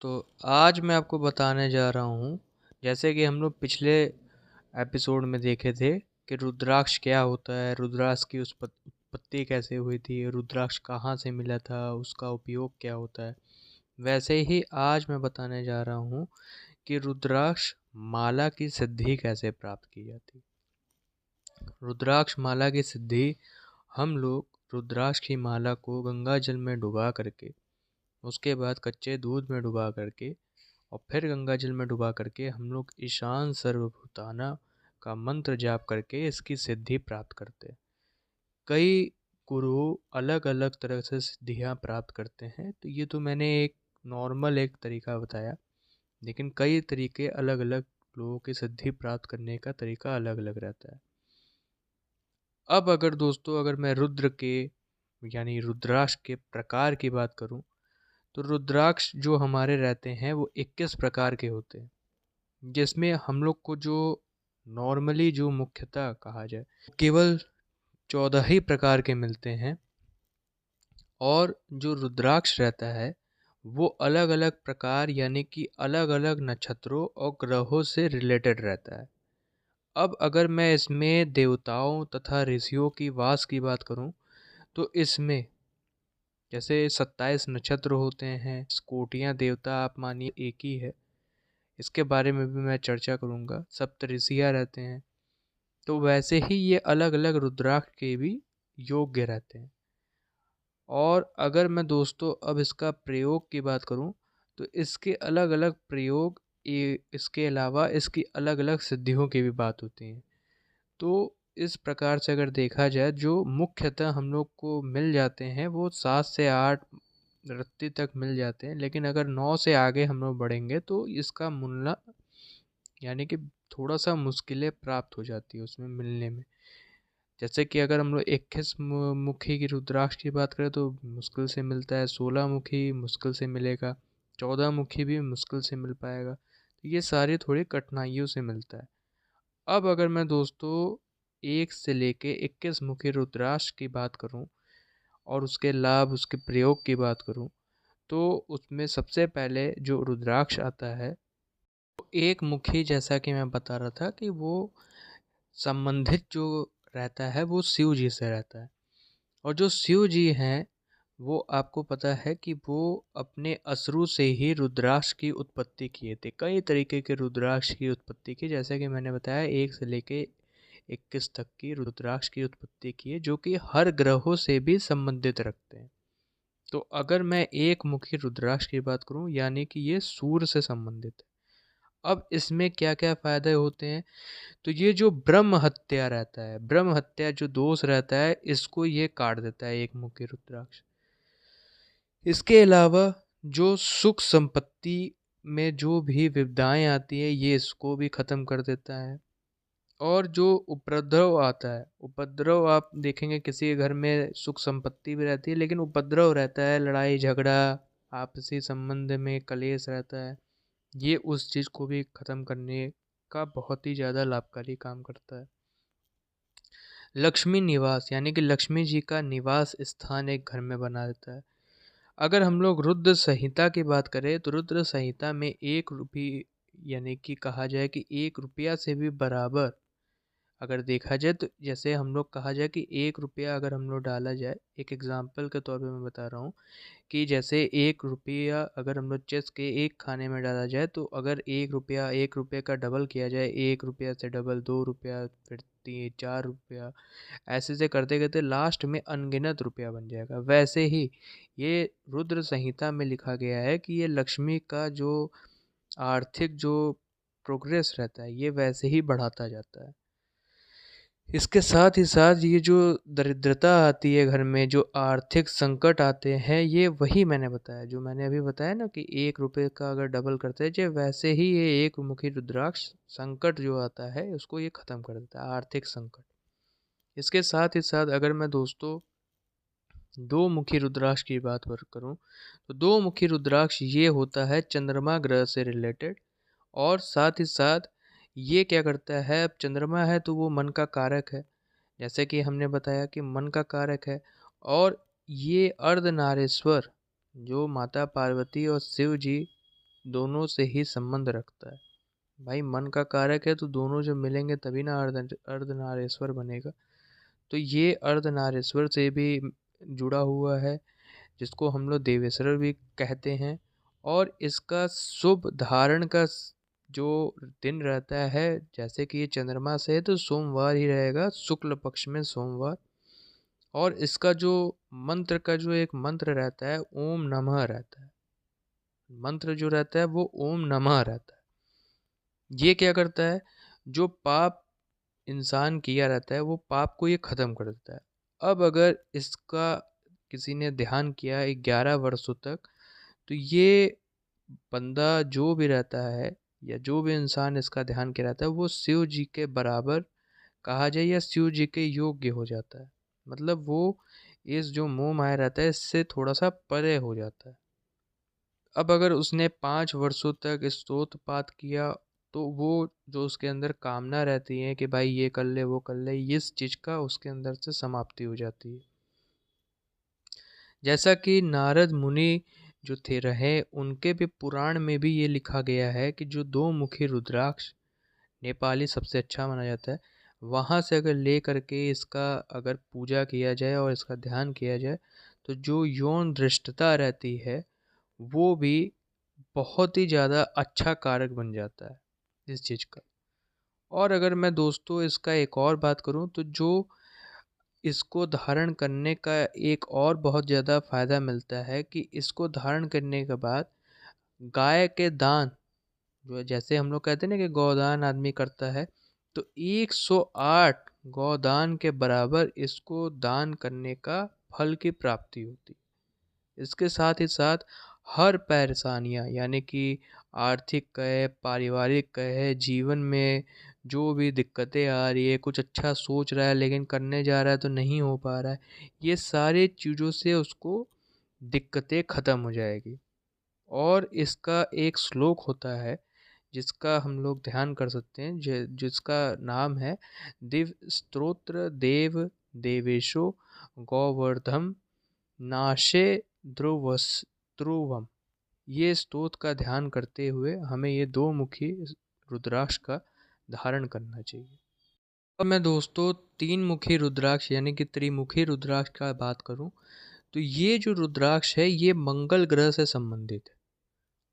तो आज मैं आपको बताने जा रहा हूँ, जैसे कि हम लोग पिछले एपिसोड में देखे थे कि रुद्राक्ष क्या होता है, रुद्राक्ष की उत्पत्ति कैसे हुई थी, रुद्राक्ष कहाँ से मिला था, उसका उपयोग क्या होता है। वैसे ही आज मैं बताने जा रहा हूँ कि रुद्राक्ष माला की सिद्धि कैसे प्राप्त की जाती। रुद्राक्ष माला की सिद्धि हम लोग रुद्राक्ष की माला को गंगा जल में डुबा करके, उसके बाद कच्चे दूध में डुबा करके और फिर गंगा जल में डुबा करके हम लोग ईशान सर्वभूताना का मंत्र जाप करके इसकी सिद्धि प्राप्त करते हैं। कई गुरु अलग अलग तरह से सिद्धियां प्राप्त करते हैं, तो ये तो मैंने एक नॉर्मल एक तरीका बताया, लेकिन कई तरीके अलग अलग लोगों की सिद्धि प्राप्त करने का तरीका अलग अलग रहता है। अब अगर दोस्तों अगर मैं रुद्र के यानी रुद्राक्ष के प्रकार की बात करूं, तो रुद्राक्ष जो हमारे रहते हैं वो 21 प्रकार के होते हैं, जिसमें हम लोग को जो नॉर्मली जो मुख्यतः कहा जाए केवल 14 ही प्रकार के मिलते हैं। और जो रुद्राक्ष रहता है वो अलग अलग प्रकार यानी कि अलग अलग नक्षत्रों और ग्रहों से रिलेटेड रहता है। अब अगर मैं इसमें देवताओं तथा ऋषियों की वास की बात करूं, तो इसमें जैसे 27 नक्षत्र होते हैं, कोटियां देवता आप मानिए एक ही है, इसके बारे में भी मैं चर्चा करूंगा। सप्तऋषियाँ रहते हैं, तो वैसे ही ये अलग अलग रुद्राक्ष के भी योग्य रहते हैं। और अगर मैं दोस्तों अब इसका प्रयोग की बात करूं, तो इसके अलग अलग प्रयोग, इसके अलावा इसकी अलग अलग सिद्धियों की भी बात होती है। तो इस प्रकार से अगर देखा जाए, जो मुख्यतः हम लोग को मिल जाते हैं वो 7 से 8 रत्ती तक मिल जाते हैं, लेकिन अगर 9 से आगे हम लोग बढ़ेंगे तो इसका मिलना यानी कि थोड़ा सा मुश्किलें प्राप्त हो जाती है उसमें मिलने में। जैसे कि अगर हम लोग 21 मुखी की रुद्राक्ष की बात करें तो मुश्किल से मिलता है, 16 मुखी मुश्किल से मिलेगा, 14 मुखी भी मुश्किल से मिल पाएगा। तो ये सारी थोड़ी कठिनाइयों से मिलता है। अब अगर मैं दोस्तों 1 से लेके 21 मुखी रुद्राक्ष की बात करूं और उसके लाभ उसके प्रयोग की बात करूं, तो उसमें सबसे पहले जो रुद्राक्ष आता है वो एक मुखी, जैसा कि मैं बता रहा था कि वो संबंधित जो रहता है वो शिव जी से रहता है। और जो शिव जी हैं वो आपको पता है कि वो अपने अश्रु से ही रुद्राक्ष की उत्पत्ति किए थे। कई तरीके के रुद्राक्ष की उत्पत्ति की, जैसे कि मैंने बताया 1 से लेके 21 तक की रुद्राक्ष की उत्पत्ति की है, जो कि हर ग्रहों से भी संबंधित रखते हैं। तो अगर मैं एक मुखी रुद्राक्ष की बात करूं, यानी कि ये सूर्य से संबंधित है। अब इसमें क्या क्या फायदे होते हैं, तो ये जो ब्रह्म हत्या रहता है, ब्रह्म हत्या जो दोष रहता है, इसको ये काट देता है एक मुखी रुद्राक्ष। इसके अलावा जो सुख संपत्ति में जो भी विपदाएं आती है ये इसको भी खत्म कर देता है। और जो उपद्रव आता है, उपद्रव आप देखेंगे किसी के घर में सुख संपत्ति भी रहती है लेकिन उपद्रव रहता है, लड़ाई झगड़ा, आपसी संबंध में कलेश रहता है, ये उस चीज़ को भी खत्म करने का बहुत ही ज़्यादा लाभकारी काम करता है। लक्ष्मी निवास यानी कि लक्ष्मी जी का निवास स्थान एक घर में बना देता है। अगर हम लोग रुद्र संहिता की बात करें, तो रुद्र संहिता में 1 रुपये यानी कि कहा जाए कि 1 रुपया से भी बराबर अगर देखा जाए, तो जैसे हम लोग कहा जाए कि 1 रुपया अगर हम लोग डाला जाए, एक एग्जांपल के तौर पे मैं बता रहा हूँ कि जैसे 1 रुपया अगर हम लोग चेस के एक खाने में डाला जाए, तो अगर 1 रुपये का डबल किया जाए, 1 रुपया से डबल 2 रुपया, फिर 3 4 रुपया, ऐसे से करते करते लास्ट में अनगिनत रुपया बन जाएगा। वैसे ही ये रुद्र संहिता में लिखा गया है कि ये लक्ष्मी का जो आर्थिक जो प्रोग्रेस रहता है ये वैसे ही बढ़ाता जाता है। इसके साथ ही साथ ये जो दरिद्रता आती है घर में, जो आर्थिक संकट आते हैं, ये वही मैंने बताया, जो मैंने अभी बताया ना कि 1 रुपये का अगर डबल करते हैं, जो वैसे ही ये एक मुखी रुद्राक्ष संकट जो आता है उसको ये ख़त्म कर देता है, आर्थिक संकट। इसके साथ ही साथ अगर मैं दोस्तों 2 मुखी रुद्राक्ष की बात करूं, तो 2 मुखी रुद्राक्ष ये होता है चंद्रमा ग्रह से रिलेटेड। और साथ ही साथ ये क्या करता है, अब चंद्रमा है तो वो मन का कारक है, जैसे कि हमने बताया कि मन का कारक है। और ये अर्धनारीश्वर जो माता पार्वती और शिव जी दोनों से ही संबंध रखता है। भाई मन का कारक है तो दोनों जब मिलेंगे तभी ना अर्धनारीश्वर बनेगा। तो ये अर्धनारीश्वर से भी जुड़ा हुआ है, जिसको हम लोग देवेश्वर भी कहते हैं। और इसका शुभ धारण का जो दिन रहता है, जैसे कि ये चंद्रमा से है तो सोमवार ही रहेगा, शुक्ल पक्ष में सोमवार। और इसका जो मंत्र का जो एक मंत्र रहता है, ओम नमः रहता है। मंत्र जो रहता है वो ओम नमः रहता है। ये क्या करता है, जो पाप इंसान किया रहता है वो पाप को ये खत्म कर देता है। अब अगर इसका किसी ने ध्यान किया 11 वर्षों तक, तो ये बंदा जो भी रहता है या जो भी इंसान इसका ध्यान किया रहता है वो शिव जी के बराबर कहा जाए या शिव जी के योग्य हो जाता है। मतलब वो इस जो मोह माया रहता है इससे थोड़ा सा परे हो जाता है। अब अगर उसने 5 वर्षों तक स्तोत्र पाठ किया, तो वो जो उसके अंदर कामना रहती है कि भाई ये कर ले वो कर ले, इस चीज़ का उसके अंदर से समाप्ति हो जाती है। जैसा कि नारद मुनि जो थे रहे, उनके भी पुराण में भी ये लिखा गया है कि जो 2 मुखी रुद्राक्ष नेपाली सबसे अच्छा माना जाता है, वहाँ से अगर ले करके इसका अगर पूजा किया जाए और इसका ध्यान किया जाए, तो जो यौन दृष्टता रहती है वो भी बहुत ही ज़्यादा अच्छा कारक बन जाता है इस चीज़ का। और अगर मैं दोस्तों इसका एक और बात करूं, तो जो इसको धारण करने का एक और बहुत ज़्यादा फ़ायदा मिलता है कि इसको धारण करने के बाद गाय के दान, जो जैसे हम लोग कहते हैं ना कि गौदान आदमी करता है, तो 108 गौदान के बराबर इसको दान करने का फल की प्राप्ति होती है। इसके साथ ही साथ हर परेशानियाँ, यानी कि आर्थिक कहे, पारिवारिक कहे, जीवन में जो भी दिक्कतें आ रही है, कुछ अच्छा सोच रहा है लेकिन करने जा रहा है तो नहीं हो पा रहा है, ये सारी चीज़ों से उसको दिक्कतें ख़त्म हो जाएगी। और इसका एक श्लोक होता है जिसका हम लोग ध्यान कर सकते हैं, जिसका नाम है दिव स्तोत्र देव देवेशो गौवर्धम नाशे ध्रुवम। ये स्तोत्र का ध्यान करते हुए हमें ये 2 मुखी रुद्राक्ष का धारण करना चाहिए। अब मैं दोस्तों 3 मुखी रुद्राक्ष यानी कि त्रिमुखी रुद्राक्ष का बात करूं, तो ये जो रुद्राक्ष है ये मंगल ग्रह से संबंधित है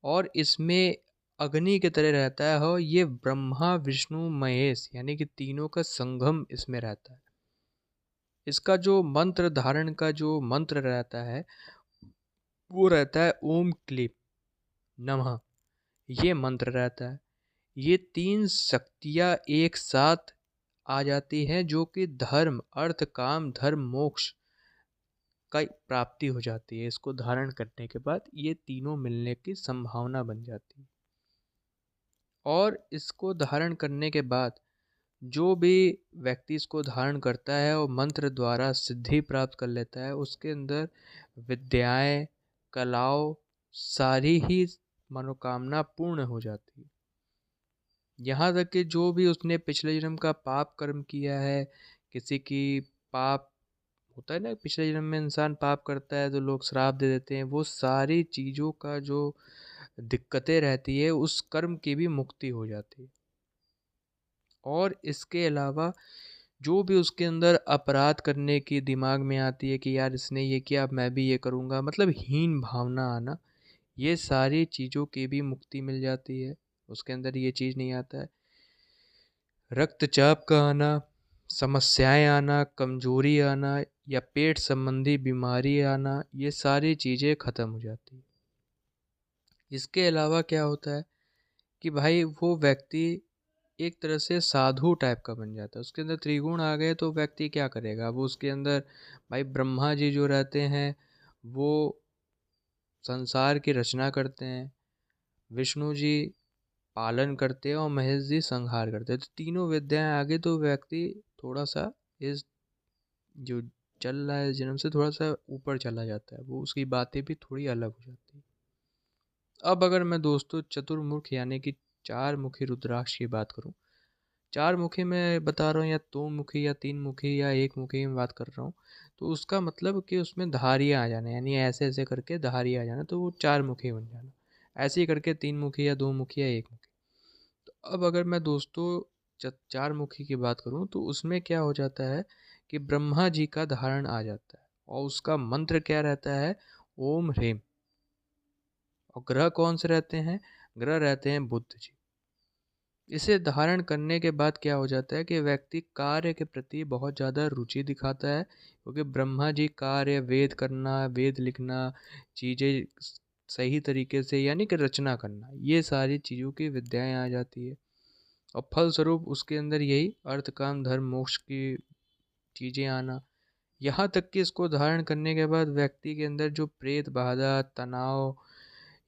और इसमें अग्नि की तरह रहता है। और ये ब्रह्मा विष्णु महेश यानी कि तीनों का संगम इसमें रहता है। इसका जो मंत्र धारण का जो मंत्र रहता है वो रहता है ओम क्लीम नमः। ये मंत्र रहता है। ये 3 शक्तियाँ एक साथ आ जाती हैं जो कि धर्म अर्थ काम धर्म मोक्ष का प्राप्ति हो जाती है। इसको धारण करने के बाद ये तीनों मिलने की संभावना बन जाती है। और इसको धारण करने के बाद जो भी व्यक्ति इसको धारण करता है और मंत्र द्वारा सिद्धि प्राप्त कर लेता है, उसके अंदर विद्याएं कलाओं सारी ही मनोकामना पूर्ण हो जाती है। यहाँ तक कि जो भी उसने पिछले जन्म का पाप कर्म किया है, किसी की पाप होता है ना, पिछले जन्म में इंसान पाप करता है तो लोग श्राप दे देते हैं, वो सारी चीज़ों का जो दिक्कतें रहती है उस कर्म की भी मुक्ति हो जाती है। और इसके अलावा जो भी उसके अंदर अपराध करने की दिमाग में आती है कि यार इसने ये किया अब मैं भी ये करूँगा, मतलब हीन भावना आना, ये सारी चीज़ों की भी मुक्ति मिल जाती है। उसके अंदर ये चीज़ नहीं आता है। रक्तचाप का आना, समस्याएं आना, कमजोरी आना या पेट संबंधी बीमारी आना, ये सारी चीज़ें ख़त्म हो जाती है। इसके अलावा क्या होता है कि भाई वो व्यक्ति एक तरह से साधु टाइप का बन जाता है। उसके अंदर त्रिगुण आ गए तो व्यक्ति क्या करेगा, वो उसके अंदर भाई ब्रह्मा जी जो रहते हैं वो संसार की रचना करते हैं, विष्णु जी पालन करते हैं और महेश जी संहार करते हैं। तो तीनों विद्याएं आगे तो व्यक्ति थोड़ा सा इस जो चल रहा है इस जन्म से थोड़ा सा ऊपर चला जाता है, वो उसकी बातें भी थोड़ी अलग हो जाती है। अब अगर मैं दोस्तों चतुर्मुख यानी कि 4 मुखी रुद्राक्ष की बात करूं, 4 मुखी मैं बता रहा हूँ या 2 मुखी या 3 मुखी या 1 मुखी की बात कर रहा हूँ, तो उसका मतलब कि उसमें धारियाँ आ जाना, यानी ऐसे ऐसे करके धारियाँ आ जाना, तो वो 4 मुखी बन जाना। ऐसे ही करके 3 मुखी या 2 मुखी या 1 मुखी। तो अब अगर मैं दोस्तों 4 मुखी की बात करूँ तो उसमें क्या हो जाता है कि ब्रह्मा जी का धारण आ जाता है और उसका मंत्र क्या रहता है, ओम ह्रीम। और ग्रह कौन से रहते हैं, ग्रह रहते हैं बुध जी। इसे धारण करने के बाद क्या हो जाता है कि व्यक्ति कार्य के प्रति बहुत ज़्यादा रुचि दिखाता है, क्योंकि ब्रह्मा जी कार्य, वेद करना, वेद लिखना, चीज़ें सही तरीके से यानी कि रचना करना, ये सारी चीज़ों की विद्याएं आ जाती है। और फलस्वरूप उसके अंदर यही अर्थ काम धर्म मोक्ष की चीज़ें आना। यहाँ तक कि इसको धारण करने के बाद व्यक्ति के अंदर जो प्रेत बाधा, तनाव,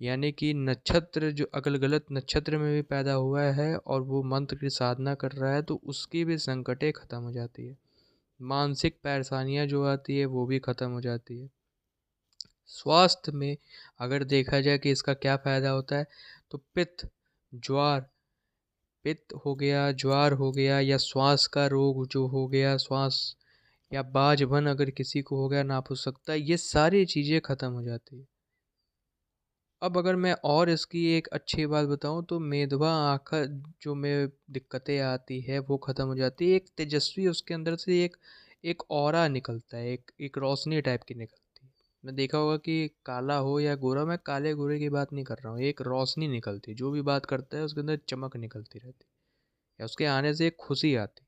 यानी कि नक्षत्र जो अगल गलत नक्षत्र में भी पैदा हुआ है और वो मंत्र की साधना कर रहा है, तो उसकी भी संकटें खत्म हो जाती है। मानसिक परेशानियां जो आती है वो भी खत्म हो जाती है। स्वास्थ्य में अगर देखा जाए कि इसका क्या फायदा होता है, तो पित्त हो गया, ज्वार हो गया, या श्वास का रोग जो हो गया, श्वास या बाजभन अगर किसी को हो गया, नापुसकता, ये सारी चीज़ें खत्म हो जाती है। अब अगर मैं और इसकी एक अच्छी बात बताऊं तो मेदवा आँख जो में दिक्कतें आती है वो ख़त्म हो जाती है। एक तेजस्वी उसके अंदर से एक ऑरा निकलता है, एक रोशनी टाइप की निकलती है। मैं देखा होगा कि काला हो या गोरा, मैं काले गोरे की बात नहीं कर रहा हूँ, एक रोशनी निकलती है, जो भी बात करता है उसके अंदर चमक निकलती रहती है, या उसके आने से एक खुशी आती है।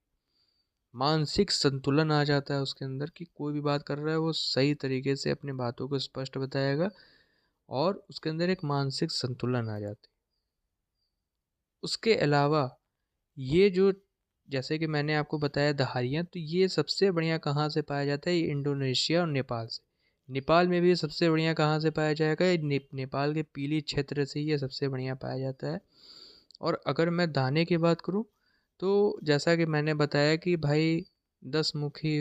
मानसिक संतुलन आ जाता है उसके अंदर कि कोई भी बात कर रहा है वो सही तरीके से अपनी बातों को स्पष्ट बताएगा, और उसके अंदर एक मानसिक संतुलन आ जाती है। उसके अलावा ये जो, जैसे कि मैंने आपको बताया दहाड़ियाँ, तो ये सबसे बढ़िया कहाँ से पाया जाता है, ये इंडोनेशिया और नेपाल से। नेपाल में भी ये सबसे बढ़िया कहाँ से पाया जाएगा, ये नेपाल के पीली क्षेत्र से ये सबसे बढ़िया पाया जाता है। और अगर मैं दाने की बात करूँ तो जैसा कि मैंने बताया कि भाई 10 मुखी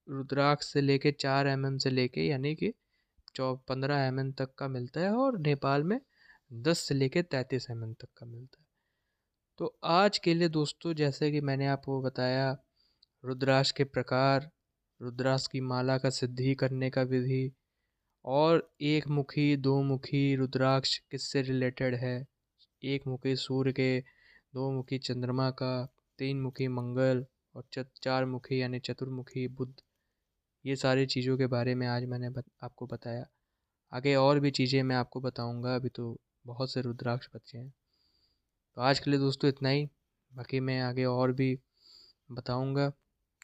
रुद्राक्ष से लेके 4 mm से लेके यानी कि 15 mm तक का मिलता है, और नेपाल में 10 से लेके 33 mm तक का मिलता है। तो आज के लिए दोस्तों, जैसे कि मैंने आपको बताया रुद्राक्ष के प्रकार, रुद्राक्ष की माला का सिद्धि करने का विधि, और एक मुखी, दो मुखी रुद्राक्ष किससे रिलेटेड है, एक मुखी सूर्य के, दो मुखी चंद्रमा का, 3 मुखी मंगल, और 4 मुखी यानी चतुर्मुखी बुध, ये सारी चीज़ों के बारे में आज मैंने आपको बताया। आगे और भी चीज़ें मैं आपको बताऊंगा, अभी तो बहुत से रुद्राक्ष बचे हैं। तो आज के लिए दोस्तों इतना ही, बाकी मैं आगे और भी बताऊंगा।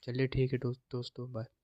चलिए ठीक है दोस्तों, बाय।